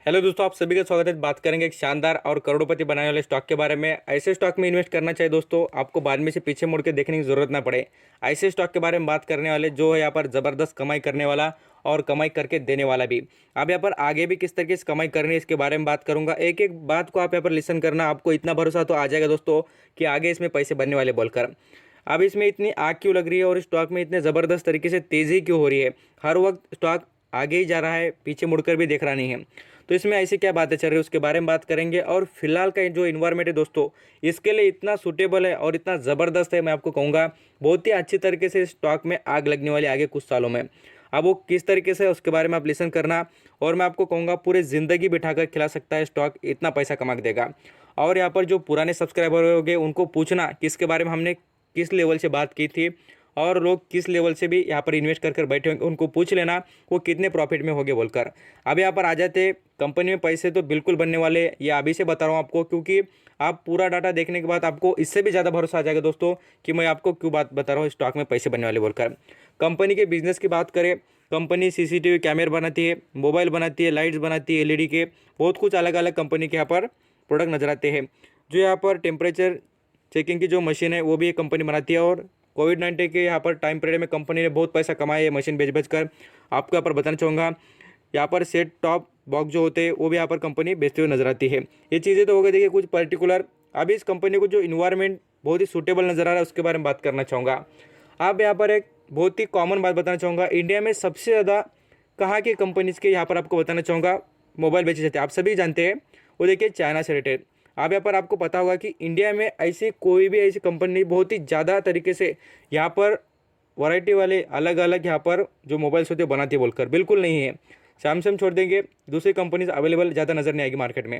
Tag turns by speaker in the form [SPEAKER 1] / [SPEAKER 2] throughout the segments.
[SPEAKER 1] Hello दोस्तों, आप सभी का स्वागत है। बात करेंगे एक शानदार और करोड़पति बनाने वाले स्टॉक के बारे में। ऐसे स्टॉक में इन्वेस्ट करना चाहिए दोस्तों, आपको बाद में से पीछे मुड़ के देखने की जरूरत ना पड़े। ऐसे स्टॉक के बारे में बात करने वाले जो है यहाँ पर ज़बरदस्त कमाई करने वाला और कमाई करके देने वाला भी। अब यहाँ पर आगे भी किस तरीके से कमाई करनी है इसके बारे में बात करूंगा। एक एक बात को आप यहाँ पर लिसन करना, आपको इतना भरोसा तो आ जाएगा दोस्तों कि आगे इसमें पैसे बनने वाले बोलकर। अब इसमें इतनी आग क्यों लग रही है और स्टॉक में इतने ज़बरदस्त तरीके से तेज़ी क्यों हो रही है? हर वक्त स्टॉक आगे ही जा रहा है, पीछे मुड़कर भी देख रहा नहीं है। तो इसमें ऐसी क्या बातें चल रही है उसके बारे में बात करेंगे। और फिलहाल का जो इन्वायरमेंट है दोस्तों, इसके लिए इतना सूटेबल है और इतना ज़बरदस्त है, मैं आपको कहूँगा बहुत ही अच्छी तरीके से स्टॉक में आग लगने वाली आगे कुछ सालों में। अब वो किस तरीके से उसके बारे में आप लिसन करना। और मैं आपको कहूँगा पूरे ज़िंदगी बिठाकर खिला सकता है स्टॉक, इतना पैसा कमा के देगा। और यहाँ पर जो पुराने सब्सक्राइबर होंगे उनको पूछना किसके बारे में हमने किस लेवल से बात की थी और लोग किस लेवल से भी यहाँ पर इन्वेस्ट कर कर बैठे होंगे, उनको पूछ लेना वो कितने प्रॉफिट में होंगे बोलकर। अब यहाँ पर आ जाते, कंपनी में पैसे तो बिल्कुल बनने वाले, ये अभी से बता रहा हूँ आपको, क्योंकि आप पूरा डाटा देखने के बाद आपको इससे भी ज़्यादा भरोसा आ जाएगा दोस्तों कि मैं आपको क्यों बात बता रहा हूँ स्टॉक में पैसे बनने वाले बोलकर। कंपनी के बिजनेस की बात करें, कंपनी सीसीटीवी कैमरे बनाती है, मोबाइल बनाती है, लाइट्स बनाती है, एलईडी के, बहुत कुछ अलग अलग कंपनी के यहाँ पर प्रोडक्ट नजर आते हैं। जो यहाँ पर टेम्परेचर चेकिंग की जो मशीन है वो भी एक कंपनी बनाती है। और कोविड-19 के यहाँ पर टाइम पीरियड में कंपनी ने बहुत पैसा कमाया है मशीन बेच बेच कर। आपको यहाँ पर बताना चाहूँगा, यहाँ पर सेट टॉप बॉक्स जो होते हैं वो भी यहाँ पर कंपनी बेचते हुए नजर आती है। ये चीज़ें तो हो गई देखिए कुछ पर्टिकुलर। अभी इस कंपनी को जो इन्वायरमेंट बहुत ही सूटेबल नजर आ रहा है उसके बारे में बात करना चाहूँगा। आप यहाँ पर एक बहुत ही कॉमन बात बताना चाहूँगा, इंडिया में सबसे ज़्यादा कहाँ की कंपनीज के यहाँ पर आपको बताना चाहूँगा मोबाइल बेचे जाते हैं, आप सभी जानते हैं, वो देखिए चाइना से रिलेटेड। अब यहाँ पर आपको पता होगा कि इंडिया में ऐसी कोई भी ऐसी कंपनी नहीं, बहुत ही ज़्यादा तरीके से यहाँ पर वैरायटी वाले अलग अलग यहाँ पर जो मोबाइल्स होते हैं बनाती है बोलकर, बिल्कुल नहीं है। सैमसंग छोड़ देंगे, दूसरी कंपनीज अवेलेबल ज़्यादा नज़र नहीं आएगी मार्केट में।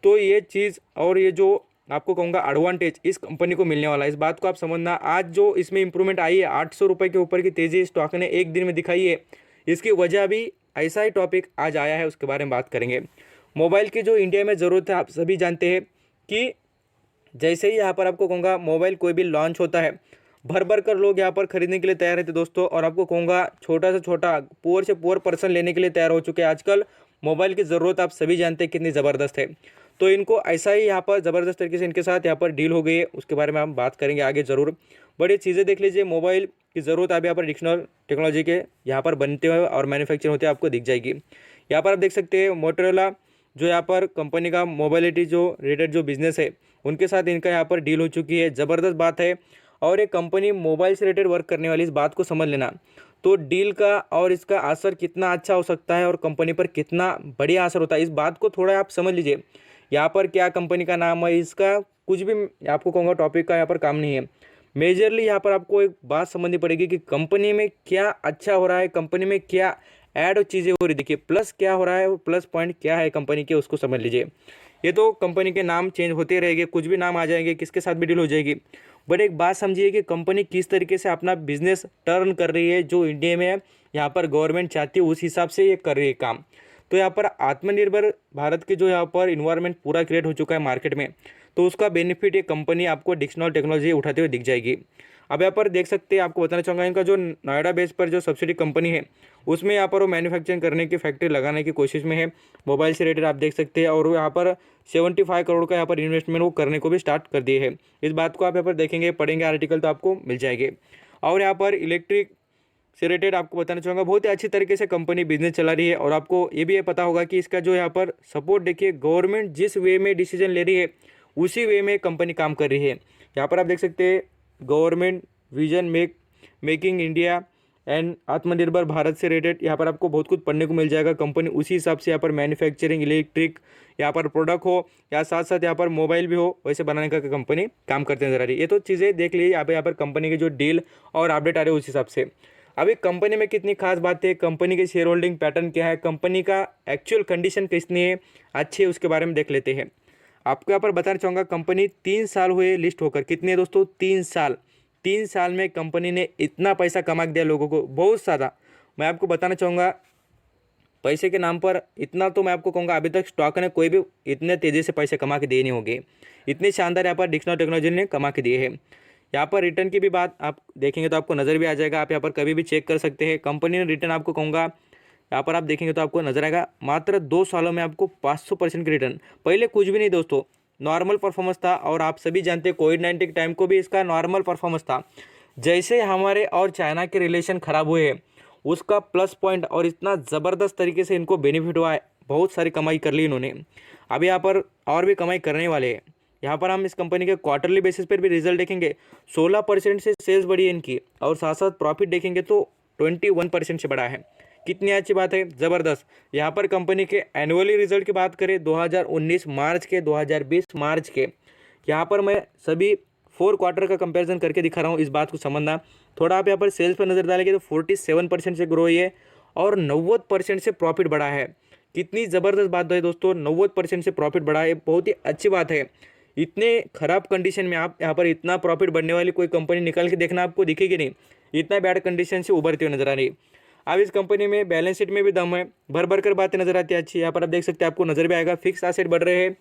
[SPEAKER 1] तो ये चीज़ और ये जो आपको कहूँगा एडवांटेज इस कंपनी को मिलने वाला है, इस बात को आप समझना। आज जो इसमें इंप्रूवमेंट आई है, 800 रुपये के ऊपर की तेज़ी स्टॉक ने एक दिन में दिखाई है, इसकी वजह भी ऐसा ही टॉपिक आज आया है, उसके बारे में बात करेंगे। मोबाइल की जो इंडिया में ज़रूरत है, आप सभी जानते हैं कि जैसे ही यहाँ पर आपको कहूँगा मोबाइल कोई भी लॉन्च होता है, भर भर कर लोग यहाँ पर खरीदने के लिए तैयार रहते दोस्तों। और आपको कहूँगा छोटा से छोटा, पुअर से पुअर पर्सन लेने के लिए तैयार हो चुके हैं। आजकल मोबाइल की ज़रूरत आप सभी जानते हैं कितनी ज़बरदस्त है। तो इनको ऐसा ही यहाँ पर ज़बरदस्त तरीके से इनके साथ यहाँ पर डील हो गई है, उसके बारे में हम बात करेंगे आगे ज़रूर। बट ये चीज़ें देख लीजिए, मोबाइल की ज़रूरत आप यहाँ पर एडिशनल टेक्नोलॉजी के यहाँ पर बनते हुए और मैन्युफैक्चर होते हैं आपको दिख जाएगी। यहाँ पर आप देख सकते हैं मोटोरोला जो यहाँ पर कंपनी का मोबाइलिटी जो रिलेटेड जो बिजनेस है उनके साथ इनका यहाँ पर डील हो चुकी है, ज़बरदस्त बात है। और ये कंपनी मोबाइल से रिलेटेड वर्क करने वाली, इस बात को समझ लेना। तो डील का और इसका असर कितना अच्छा हो सकता है और कंपनी पर कितना बढ़िया असर होता है, इस बात को थोड़ा आप समझ लीजिए। यहाँ पर क्या कंपनी का नाम है, इसका कुछ भी आपको कहूँगा टॉपिक का यहाँ पर काम नहीं है। मेजरली यहाँ पर आपको एक बात समझनी पड़ेगी कि कंपनी में क्या अच्छा हो रहा है, कंपनी में क्या ऐड चीज़ें हो रही, देखिए प्लस क्या हो रहा है, प्लस पॉइंट क्या है कंपनी के, उसको समझ लीजिए। ये तो कंपनी के नाम चेंज होते रहेंगे, कुछ भी नाम आ जाएंगे, किसके साथ भी डील हो जाएगी। बट एक बात समझिए कि कंपनी किस तरीके से अपना बिजनेस टर्न कर रही है, जो इंडिया में यहाँ पर गवर्नमेंट चाहती है उस हिसाब से ये कर रही है काम। तो यहाँ पर आत्मनिर्भर भारत के जो यहाँ पर इन्वायरमेंट पूरा क्रिएट हो चुका है मार्केट में, तो उसका बेनिफिट ये कंपनी आपको एडिशनल टेक्नोलॉजी उठाते हुए दिख जाएगी। अब यहाँ पर देख सकते हैं, आपको बताना चाहूँगा, इनका जो नोएडा बेस पर जो सब्सिडी कंपनी है उसमें यहाँ पर वो मैन्युफैक्चरिंग करने की फैक्ट्री लगाने की कोशिश में है मोबाइल से रिलेटेड, आप देख सकते हैं। और वो यहाँ पर 75 करोड़ का यहाँ पर इन्वेस्टमेंट वो करने को भी स्टार्ट कर दिए है। इस बात को आप यहाँ पर देखेंगे, पढ़ेंगे आर्टिकल तो आपको मिल जाएंगे। और यहाँ पर इलेक्ट्रिक से रिलेटेड आपको बताना चाहूँगा, बहुत ही अच्छी तरीके से कंपनी बिजनेस चला रही है। और आपको ये भी पता होगा कि इसका जो यहाँ पर सपोर्ट देखिए, गवर्नमेंट जिस वे में डिसीजन ले रही है उसी वे में कंपनी काम कर रही है। यहाँ पर आप देख सकते हैं government vision making India and आत्मनिर्भर भारत से रिलेटेड यहाँ पर आपको बहुत कुछ पढ़ने को मिल जाएगा। कंपनी उसी हिसाब से यहाँ पर मैन्युफैक्चरिंग, इलेक्ट्रिक यहाँ पर प्रोडक्ट हो या साथ साथ यहाँ पर मोबाइल भी हो, वैसे बनाने का कंपनी काम करते नजर आ रही है। ये तो चीज़ें देख लीजिए यहाँ पर कंपनी के जो डील और अपडेट आ रहे हैं उस हिसाब से। अभी कंपनी में कितनी खास बात है, कंपनी के शेयर होल्डिंग पैटर्न क्या है, कंपनी का एक्चुअल कंडीशन कितनी है, अच्छी है, उसके बारे में देख लेते हैं। आपको यहाँ पर बताना चाहूँगा, कंपनी 3 साल हुए लिस्ट होकर, कितने दोस्तों, 3 साल में कंपनी ने इतना पैसा कमा के दिया लोगों को, बहुत ज़्यादा। मैं आपको बताना चाहूँगा पैसे के नाम पर इतना, तो मैं आपको कहूँगा अभी तक स्टॉक ने कोई भी इतने तेज़ी से पैसे कमा के दिए नहीं होंगे, इतने शानदार यहाँ पर डिक्शनल टेक्नोलॉजी ने कमा के दिए हैं। यहाँ पर रिटर्न की भी बात आप देखेंगे तो आपको नज़र भी आ जाएगा, आप यहाँ पर कभी भी चेक कर सकते हैं। कंपनी ने रिटर्न आपको कहूँगा यहाँ पर आप देखेंगे तो आपको नजर आएगा मात्र 2 सालों में आपको 500% की रिटर्न। पहले कुछ भी नहीं दोस्तों, नॉर्मल परफॉर्मेंस था, और आप सभी जानते हैं कोविड-19 के टाइम को भी इसका नॉर्मल परफॉर्मेंस था। जैसे हमारे और चाइना के रिलेशन खराब हुए हैं, उसका प्लस पॉइंट और इतना ज़बरदस्त तरीके से इनको बेनिफिट हुआ है, बहुत सारी कमाई कर ली इन्होंने। अभी यहाँ पर और भी कमाई करने वाले हैं। यहाँ पर हम इस कंपनी के क्वार्टरली बेसिस पर भी रिजल्ट देखेंगे, 16% से सेल्स बढ़ी है इनकी, और साथ साथ प्रॉफिट देखेंगे तो 21% से बढ़ा है। कितनी अच्छी बात है, ज़बरदस्त। यहाँ पर कंपनी के एनुअली रिजल्ट की बात करें 2019 मार्च के, 2020 मार्च के, यहाँ पर मैं सभी 4 क्वार्टर का कंपैरिजन करके दिखा रहा हूँ, इस बात को समझना। थोड़ा आप यहाँ पर सेल्स पर नज़र डालेंगे तो 47% से ग्रो हुई है और 90% से प्रॉफिट बढ़ा है। कितनी ज़बरदस्त बात है दोस्तों, 90% से प्रॉफिट बढ़ा है, बहुत ही अच्छी बात है। इतने खराब कंडीशन में आप यहाँ पर इतना प्रॉफिट बढ़ने वाली कोई कंपनी निकाल के देखना आपको दिखेगी नहीं, इतना बैड कंडीशन से उभरती हुई नजर आ रही है। अब इस कंपनी में बैलेंस शीट में भी दम है, भर भर कर बातें नजर आती है अच्छी। यहाँ पर आप देख सकते हैं, आपको नजर भी आएगा फिक्स एसेट बढ़ रहे हैं,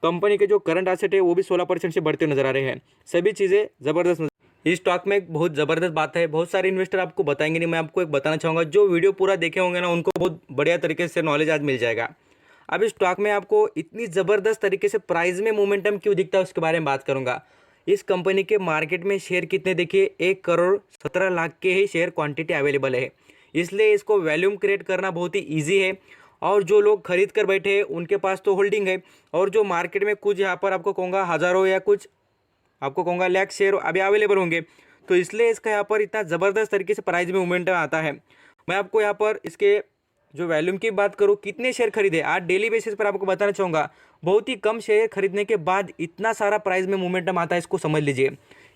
[SPEAKER 1] कंपनी के जो करंट एसेट है वो भी 16% से बढ़ते नजर आ रहे हैं। सभी चीज़ें ज़बरदस्त। इस स्टॉक में एक बहुत ज़बरदस्त बात है, बहुत सारे इन्वेस्टर आपको बताएंगे नहीं, मैं आपको एक बताना चाहूँगा। जो वीडियो पूरा देखे होंगे ना, उनको बहुत बढ़िया तरीके से नॉलेज आज मिल जाएगा। अब इस स्टॉक में आपको इतनी ज़बरदस्त तरीके से प्राइस में मोमेंटम क्यों दिखता है उसके बारे में बात करूंगा। इस कंपनी के मार्केट में शेयर कितने देखिए, 1,17,00,000 के ही शेयर क्वांटिटी अवेलेबल है, इसलिए इसको वैल्यूम क्रिएट करना बहुत ही ईजी है। और जो लोग खरीद कर बैठे हैं उनके पास तो होल्डिंग है, और जो मार्केट में कुछ यहाँ पर आपको कहूँगा हज़ारों या कुछ आपको कहूँगा लाख शेयर अभी अवेलेबल होंगे, तो इसलिए इसका यहाँ पर इतना ज़बरदस्त तरीके से प्राइस में मोमेंटम आता है। मैं आपको यहाँ पर इसके जो वैल्यूम की बात करूँ, कितने शेयर खरीदे आज डेली बेसिस पर आपको बताना चाहूँगा। बहुत ही कम शेयर खरीदने के बाद इतना सारा प्राइस में मोमेंटम आता है, इसको समझ लीजिए।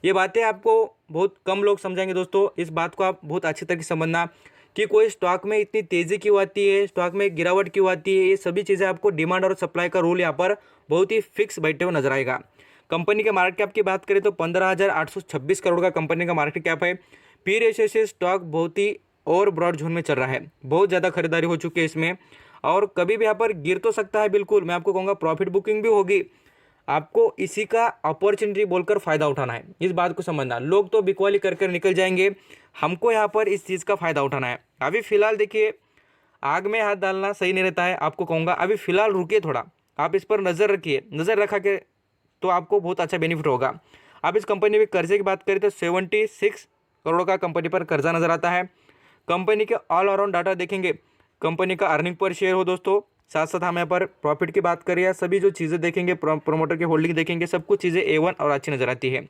[SPEAKER 1] ये बातें आपको बहुत कम लोग समझाएंगे दोस्तों, इस बात को आप बहुत अच्छी तरीके से समझना कि कोई स्टॉक में इतनी तेज़ी क्यों आती है, स्टॉक में गिरावट क्यों आती है। ये सभी चीज़ें आपको डिमांड और सप्लाई का रूल यहाँ पर बहुत ही फिक्स बैठे हुए नजर आएगा। कंपनी के मार्केट कैप की बात करें तो 15,826 करोड़ का कंपनी का मार्केट कैप है। पी रेशियो से स्टॉक बहुत ही और ब्रॉड जोन में चल रहा है, बहुत ज़्यादा खरीदारी हो चुकी है इसमें, और कभी भी यहाँ पर गिर तो सकता है बिल्कुल। मैं आपको कहूँगा प्रॉफिट बुकिंग भी होगी, आपको इसी का अपॉर्चुनिटी बोलकर फ़ायदा उठाना है, इस बात को समझना। लोग तो बिकवाली कर कर निकल जाएंगे, हमको यहाँ पर इस चीज़ का फ़ायदा उठाना है। अभी फ़िलहाल देखिए, आग में हाथ डालना सही नहीं रहता है, आपको कहूँगा अभी फ़िलहाल रुकिए थोड़ा, आप इस पर नज़र रखिए, नज़र रखा के तो आपको बहुत अच्छा बेनिफिट होगा। अब इस कंपनी में कर्जे की बात करें तो 76 करोड़ का कंपनी पर कर्जा नज़र आता है। कंपनी के ऑल अराउंड डाटा देखेंगे, कंपनी का अर्निंग पर शेयर हो दोस्तों, साथ साथ हम यहाँ पर प्रॉफिट की बात करें या सभी जो चीज़ें देखेंगे, प्रोमोटर की होल्डिंग देखेंगे, सब कुछ चीज़ें A1 और अच्छी नज़र आती है।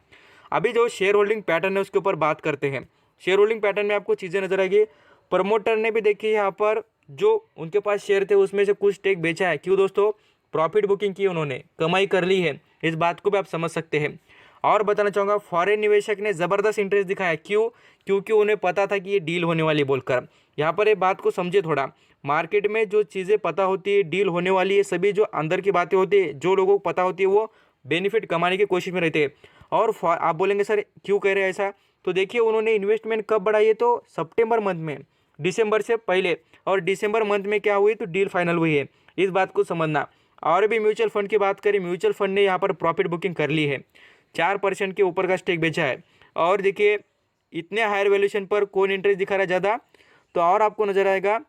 [SPEAKER 1] अभी जो शेयर होल्डिंग पैटर्न है उसके ऊपर बात करते हैं। शेयर होल्डिंग पैटर्न में आपको चीज़ें नजर आएगी, प्रमोटर ने भी देखिए यहाँ पर जो उनके पास शेयर थे उसमें से कुछ स्टेक बेचा है। क्यों दोस्तों, प्रॉफिट बुकिंग की, उन्होंने कमाई कर ली है, इस बात को भी आप समझ सकते हैं। और बताना चाहूँगा फॉरेन निवेशक ने ज़बरदस्त इंटरेस्ट दिखाया, क्यों, क्योंकि उन्हें पता था कि ये डील होने वाली बोलकर। यहाँ पर ये बात को समझे थोड़ा, मार्केट में जो चीज़ें पता होती है डील होने वाली है, सभी जो अंदर की बातें होती है, जो लोगों को पता होती है वो बेनिफिट कमाने की कोशिश में रहते हैं। और आप बोलेंगे सर क्यों कह रहे हैं ऐसा, तो देखिए उन्होंने इन्वेस्टमेंट कब बढ़ाई है, तो सितंबर मंथ में, दिसंबर से पहले, और दिसंबर मंथ में क्या हुई, तो डील फाइनल हुई है, इस बात को समझना। और भी म्यूचुअल फंड की बात करें, म्यूचुअल फंड ने यहाँ पर प्रॉफिट बुकिंग कर ली है, 4% के ऊपर का स्टेक बेचा है। और देखिए इतने हायर वैल्यूएशन पर कौन इंटरेस्ट दिखा रहा है ज़्यादा, तो और आपको नजर आएगा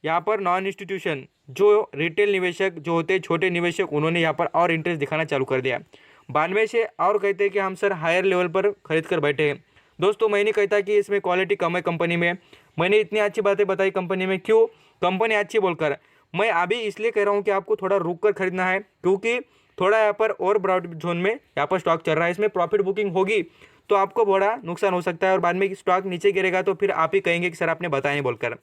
[SPEAKER 1] यहाँ पर नॉन इंस्टीट्यूशन जो रिटेल निवेशक जो होते हैं, छोटे निवेशक, उन्होंने यहाँ पर और इंटरेस्ट दिखाना चालू कर दिया 92 से, और कहते हैं कि हम सर हायर लेवल पर खरीद कर बैठे हैं। दोस्तों मैं नहीं कहता कि इसमें क्वालिटी कम है कंपनी में, मैंने इतनी अच्छी बातें बताई कंपनी में, क्यों कंपनी अच्छी बोलकर। मैं अभी इसलिए कह रहा हूँ कि आपको थोड़ा रुक कर खरीदना है, क्योंकि थोड़ा यहाँ पर और ब्रॉड जोन में यहाँ पर स्टॉक चल रहा है, इसमें प्रॉफिट बुकिंग होगी तो आपको बड़ा नुकसान हो सकता है, और बाद में स्टॉक नीचे गिरेगा तो फिर आप ही कहेंगे कि सर आपने बताया नहीं बोलकर।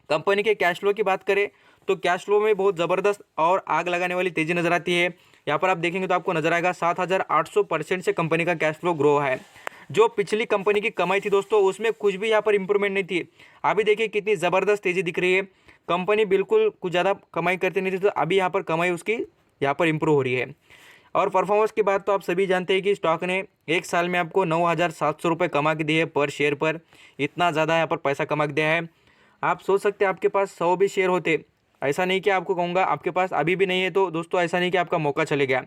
[SPEAKER 1] कंपनी के कैश फ्लो की बात करें तो कैश फ्लो में बहुत ज़बरदस्त और आग लगाने वाली तेज़ी नज़र आती है। यहाँ पर आप देखेंगे तो आपको नजर आएगा 7,800% से कंपनी का कैश फ्लो ग्रो है। जो पिछली कंपनी की कमाई थी दोस्तों, उसमें कुछ भी यहाँ पर इंप्रूवमेंट नहीं थी। अभी देखिए कितनी ज़बरदस्त तेज़ी दिख रही है, कंपनी बिल्कुल कुछ ज़्यादा कमाई करती नहीं थी, तो अभी यहाँ पर कमाई उसकी यहाँ पर इंप्रूव हो रही है। और परफॉर्मेंस की बात तो आप सभी जानते हैं कि स्टॉक ने एक साल में आपको 9,700 रुपये कमा के दिए पर शेयर पर, इतना ज़्यादा यहाँ पर पैसा कमा के दिया है। आप सोच सकते हैं आपके पास 100 भी शेयर होते, ऐसा नहीं कि आपको कहूँगा आपके पास अभी भी नहीं है, तो दोस्तों ऐसा नहीं कि आपका मौका चले गया।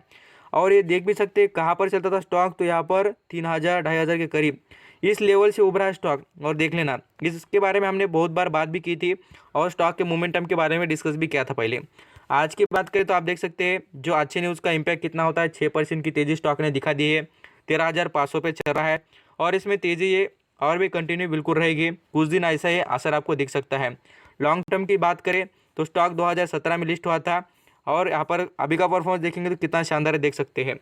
[SPEAKER 1] और ये देख भी सकते हैं कहाँ पर चलता था स्टॉक, तो यहाँ पर 3,000 2,500 के करीब, इस लेवल से उभरा है स्टॉक और देख लेना, इसके बारे में हमने बहुत बार बात भी की थी और स्टॉक के मोमेंटम के बारे में डिस्कस भी किया था पहले। आज की बात करें तो आप देख सकते हैं जो अच्छी न्यूज़ का इम्पैक्ट कितना होता है। 6% की तेज़ी स्टॉक ने दिखा दी है, 13,500 पे चल रहा है और इसमें तेज़ी ये और भी कंटिन्यू बिल्कुल रहेगी। कुछ दिन ऐसा ही असर आपको दिख सकता है। लॉन्ग टर्म की बात करें तो स्टॉक 2017 में लिस्ट हुआ था और यहाँ पर अभी का परफॉर्मेंस देखेंगे तो कितना शानदार है, देख सकते हैं।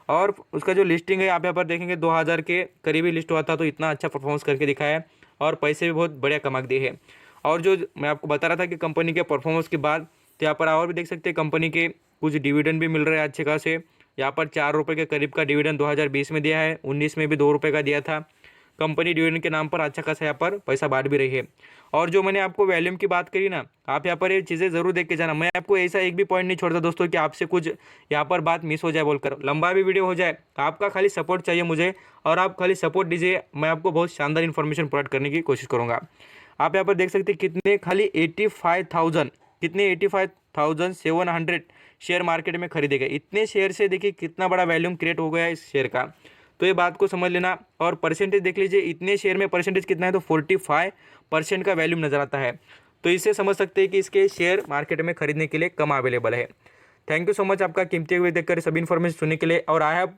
[SPEAKER 1] और उसका जो लिस्टिंग है आप यहाँ पर देखेंगे 2000 के करीबी लिस्ट हुआ था, तो इतना अच्छा परफॉर्मेंस करके दिखाया है और पैसे भी बहुत बढ़िया कमा दिए हैं। और जो मैं आपको बता रहा था कि कंपनी के परफॉर्मेंस के बाद, तो यहाँ पर और भी देख सकते हैं कंपनी के कुछ डिविडेंड भी मिल रहे हैं अच्छे खासे। यहाँ पर 4 रुपये के करीब का डिविडेंड 2020 में दिया है, 19 में भी 2 रुपये का दिया था। कंपनी डिविडेंड के नाम पर अच्छा खासा यहाँ पर पैसा बांट भी रही है। और जो मैंने आपको वैल्यूम की बात करी ना, आप यहाँ पर ये चीज़ें ज़रूर देख के जाना। मैं आपको ऐसा एक भी पॉइंट नहीं छोड़ता दोस्तों कि आपसे कुछ यहाँ पर बात मिस हो जाए बोलकर, लंबा भी वीडियो हो जाए। आपका खाली सपोर्ट चाहिए मुझे और आप खाली सपोर्ट दीजिए, मैं आपको बहुत शानदार इन्फॉर्मेशन प्रोवाइड करने की कोशिश करूँगा। आप यहाँ पर देख सकते हैं कितने खाली 85,000 कितने 85,700 शेयर मार्केट में खरीदे गए। इतने शेयर से देखिए कितना बड़ा वैल्यूम क्रिएट हो गया है इस शेयर का, तो ये बात को समझ लेना। और परसेंटेज देख लीजिए, इतने शेयर में परसेंटेज कितना है तो 45% का वैल्यूम नज़र आता है। तो इससे समझ सकते हैं कि इसके शेयर मार्केट में खरीदने के लिए कम अवेलेबल है। थैंक यू सो मच आपका कीमती हुए देखकर सभी इन्फॉर्मेशन सुनने के लिए। और आई हैव